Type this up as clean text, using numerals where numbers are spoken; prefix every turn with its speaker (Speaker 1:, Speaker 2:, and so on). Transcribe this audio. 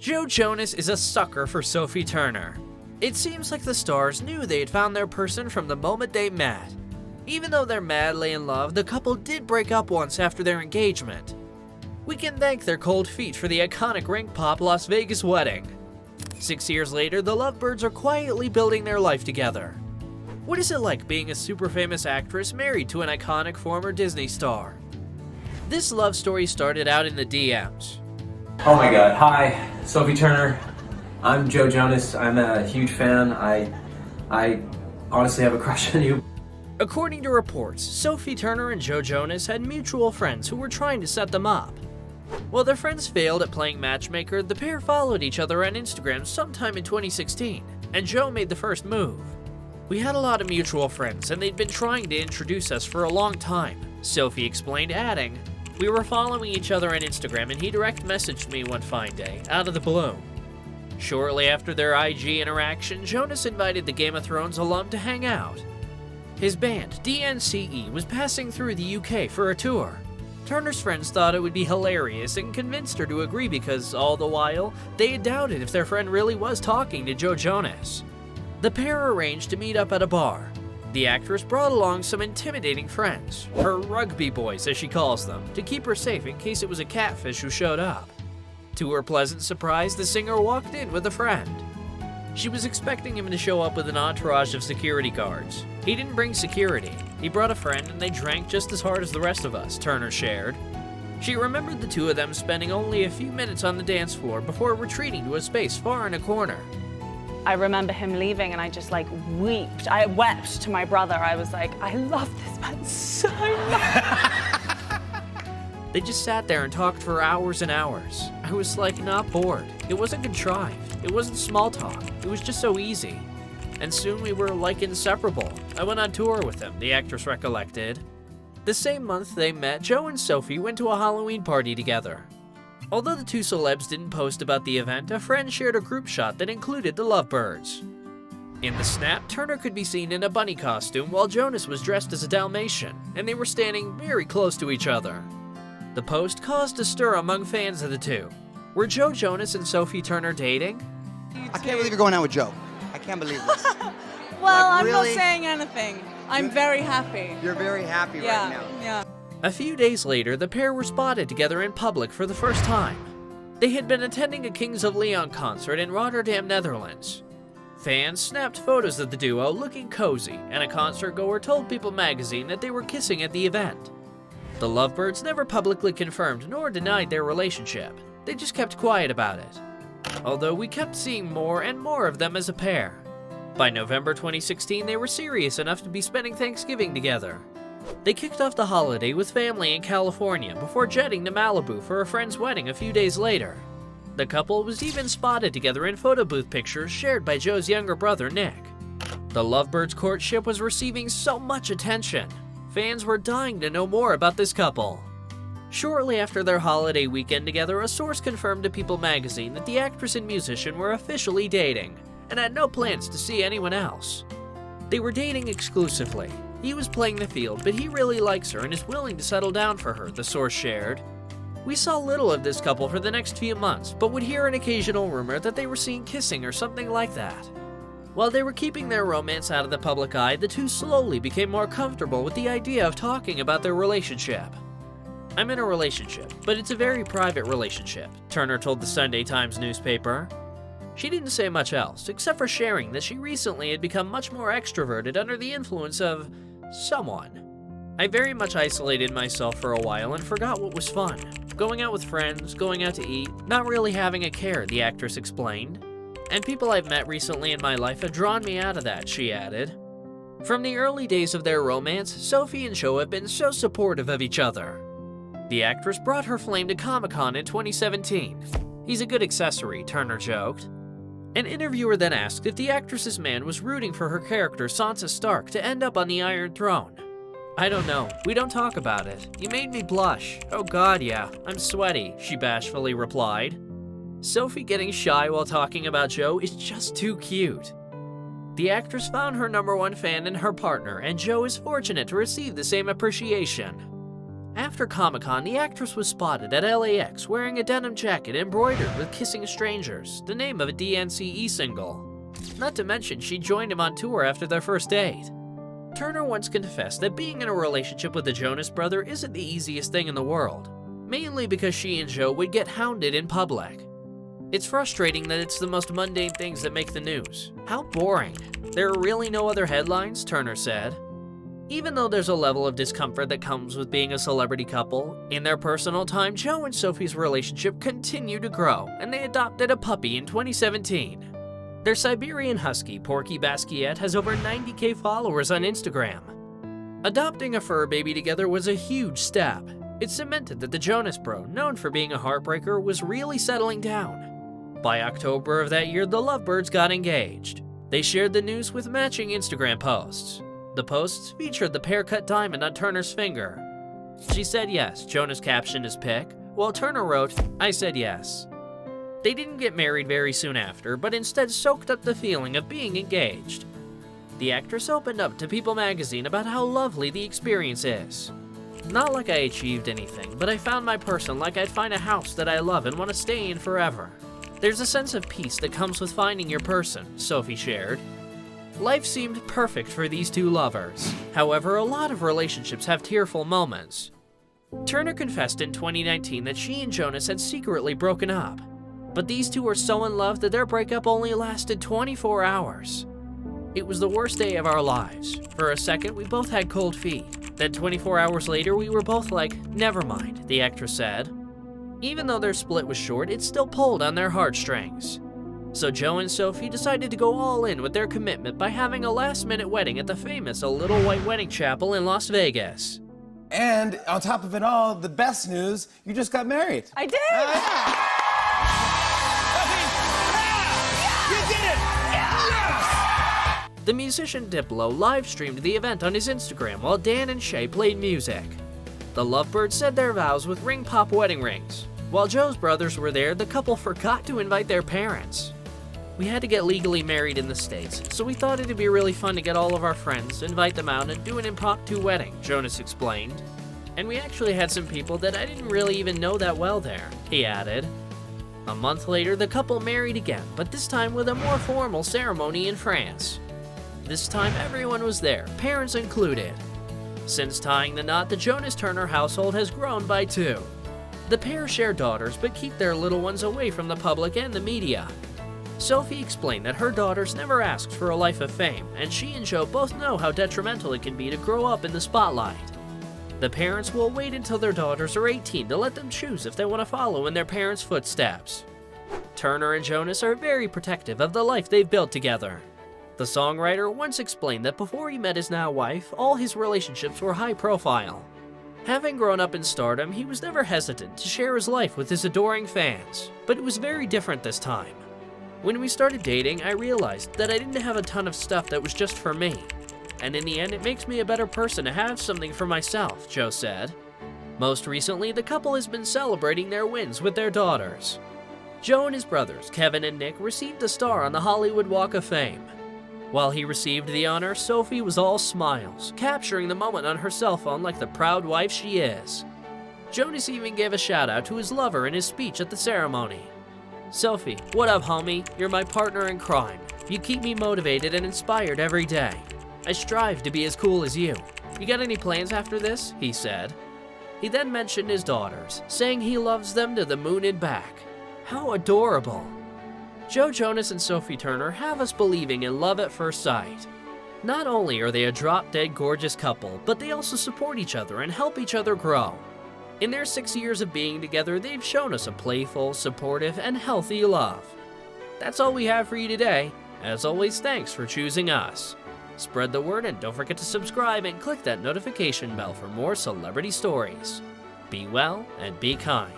Speaker 1: Joe Jonas is a sucker for Sophie Turner. It seems like the stars knew they had found their person from the moment they met. Even though they're madly in love, the couple did break up once after their engagement. We can thank their cold feet for the iconic rink pop Las Vegas wedding. 6 years later, the lovebirds are quietly building their life together. What is it like being a super famous actress married to an iconic former Disney star? This love story started out in the DMs.
Speaker 2: Oh my god, hi, Sophie Turner. I'm Joe Jonas. I'm a huge fan. I honestly have a crush on you.
Speaker 1: According to reports, Sophie Turner and Joe Jonas had mutual friends who were trying to set them up. While their friends failed at playing matchmaker, the pair followed each other on Instagram sometime in 2016, and Joe made the first move. We had a lot of mutual friends, and they'd been trying to introduce us for a long time, Sophie explained, adding, "We were following each other on Instagram and he direct messaged me one fine day, out of the blue." Shortly after their IG interaction, Jonas invited the Game of Thrones alum to hang out. His band, DNCE, was passing through the UK for a tour. Turner's friends thought it would be hilarious and convinced her to agree because, all the while, they had doubted if their friend really was talking to Joe Jonas. The pair arranged to meet up at a bar. The actress brought along some intimidating friends, her rugby boys as she calls them, to keep her safe in case it was a catfish who showed up. To her pleasant surprise, the singer walked in with a friend. She was expecting him to show up with an entourage of security guards. He didn't bring security. He brought a friend and they drank just as hard as the rest of us, Turner shared. She remembered the two of them spending only a few minutes on the dance floor before retreating to a space far in a corner.
Speaker 3: I remember him leaving and I just wept. I wept to my brother. I was like, I love this man so much.
Speaker 1: They just sat there and talked for hours and hours. I was not bored. It wasn't contrived. It wasn't small talk. It was just so easy. And soon we were inseparable. I went on tour with him, the actress recollected. The same month they met, Joe and Sophie went to a Halloween party together. Although the two celebs didn't post about the event, a friend shared a group shot that included the lovebirds. In the snap, Turner could be seen in a bunny costume while Jonas was dressed as a Dalmatian, and they were standing very close to each other. The post caused a stir among fans of the two. Were Joe Jonas and Sophie Turner dating?
Speaker 4: I can't believe you're going out with Joe. I can't believe this.
Speaker 5: Well, I'm
Speaker 4: really?
Speaker 5: not saying anything. I'm very happy.
Speaker 4: You're very happy right now.
Speaker 5: Yeah.
Speaker 1: A few days later, the pair were spotted together in public for the first time. They had been attending a Kings of Leon concert in Rotterdam, Netherlands. Fans snapped photos of the duo looking cozy, and a concert goer told People magazine that they were kissing at the event. The lovebirds never publicly confirmed nor denied their relationship. They just kept quiet about it. Although we kept seeing more and more of them as a pair. By November 2016, they were serious enough to be spending Thanksgiving together. They kicked off the holiday with family in California before jetting to Malibu for a friend's wedding a few days later. The couple was even spotted together in photo booth pictures shared by Joe's younger brother, Nick. The lovebirds' courtship was receiving so much attention. Fans were dying to know more about this couple. Shortly after their holiday weekend together, a source confirmed to People magazine that the actress and musician were officially dating and had no plans to see anyone else. They were dating exclusively. He was playing the field, but he really likes her and is willing to settle down for her, the source shared. We saw little of this couple for the next few months, but would hear an occasional rumor that they were seen kissing or something like that. While they were keeping their romance out of the public eye, the two slowly became more comfortable with the idea of talking about their relationship. "I'm in a relationship, but it's a very private relationship," Turner told the Sunday Times newspaper. She didn't say much else, except for sharing that she recently had become much more extroverted under the influence of someone. "I very much isolated myself for a while and forgot what was fun. Going out with friends, going out to eat, not really having a care," the actress explained. "And people I've met recently in my life have drawn me out of that," she added. From the early days of their romance, Sophie and Joe have been so supportive of each other. The actress brought her flame to Comic-Con in 2017. "He's a good accessory," Turner joked. An interviewer then asked if the actress's man was rooting for her character Sansa Stark to end up on the Iron Throne. "I don't know. We don't talk about it. You made me blush. Oh god, yeah. I'm sweaty," she bashfully replied. Sophie getting shy while talking about Joe is just too cute. The actress found her #1 fan in her partner, and Joe is fortunate to receive the same appreciation. After Comic-Con, the actress was spotted at LAX wearing a denim jacket embroidered with Kissing Strangers, the name of a DNCE single. Not to mention, she joined him on tour after their first date. Turner once confessed that being in a relationship with the Jonas brother isn't the easiest thing in the world, mainly because she and Joe would get hounded in public. It's frustrating that it's the most mundane things that make the news. How boring. There are really no other headlines, Turner said. Even though there's a level of discomfort that comes with being a celebrity couple, in their personal time, Joe and Sophie's relationship continued to grow, and they adopted a puppy in 2017. Their Siberian Husky, Porky Basquiat, has over 90K followers on Instagram. Adopting a fur baby together was a huge step. It cemented that the Jonas Bro, known for being a heartbreaker, was really settling down. By October of that year, the lovebirds got engaged. They shared the news with matching Instagram posts. The posts featured the pair-cut diamond on Turner's finger. She said yes, Jonas captioned his pic, while Turner wrote, "I said yes." They didn't get married very soon after, but instead soaked up the feeling of being engaged. The actress opened up to People magazine about how lovely the experience is. "Not like I achieved anything, but I found my person like I'd find a house that I love and want to stay in forever. There's a sense of peace that comes with finding your person," Sophie shared. Life seemed perfect for these two lovers. However, a lot of relationships have tearful moments. Turner confessed in 2019 that she and Jonas had secretly broken up. But these two were so in love that their breakup only lasted 24 hours. "It was the worst day of our lives. For a second, we both had cold feet. Then 24 hours later, we were both like, never mind," the actress said. Even though their split was short, it still pulled on their heartstrings. So Joe and Sophie decided to go all in with their commitment by having a last-minute wedding at the famous A Little White Wedding Chapel in Las Vegas.
Speaker 6: And on top of it all, the best news, you just got married.
Speaker 3: I did!
Speaker 6: You did it! Yes!
Speaker 1: The musician Diplo live-streamed the event on his Instagram while Dan and Shay played music. The lovebirds said their vows with ring pop wedding rings. While Joe's brothers were there, the couple forgot to invite their parents. "We had to get legally married in the States, so we thought it'd be really fun to get all of our friends, invite them out, and do an impromptu wedding," Jonas explained. "And we actually had some people that I didn't really even know that well there," he added. A month later, the couple married again, but this time with a more formal ceremony in France. This time, everyone was there, parents included. Since tying the knot, the Jonas-Turner household has grown by 2. The pair share daughters, but keep their little ones away from the public and the media. Sophie explained that her daughters never asked for a life of fame, and she and Joe both know how detrimental it can be to grow up in the spotlight. The parents will wait until their daughters are 18 to let them choose if they want to follow in their parents' footsteps. Turner and Jonas are very protective of the life they've built together. The songwriter once explained that before he met his now wife, all his relationships were high profile. Having grown up in stardom, he was never hesitant to share his life with his adoring fans, but it was very different this time. "When we started dating, I realized that I didn't have a ton of stuff that was just for me. And in the end, it makes me a better person to have something for myself," Joe said. Most recently, the couple has been celebrating their wins with their daughters. Joe and his brothers, Kevin and Nick, received a star on the Hollywood Walk of Fame. While he received the honor, Sophie was all smiles, capturing the moment on her cell phone like the proud wife she is. Jonas even gave a shout out to his lover in his speech at the ceremony. "Sophie, what up, homie? You're my partner in crime. You keep me motivated and inspired every day. I strive to be as cool as you. You got any plans after this?" he said. He then mentioned his daughters, saying he loves them to the moon and back. How adorable. Joe Jonas and Sophie Turner have us believing in love at first sight. Not only are they a drop-dead gorgeous couple, but they also support each other and help each other grow. In their 6 years of being together, they've shown us a playful, supportive, and healthy love. That's all we have for you today. As always, thanks for choosing us. Spread the word and don't forget to subscribe and click that notification bell for more celebrity stories. Be well and be kind.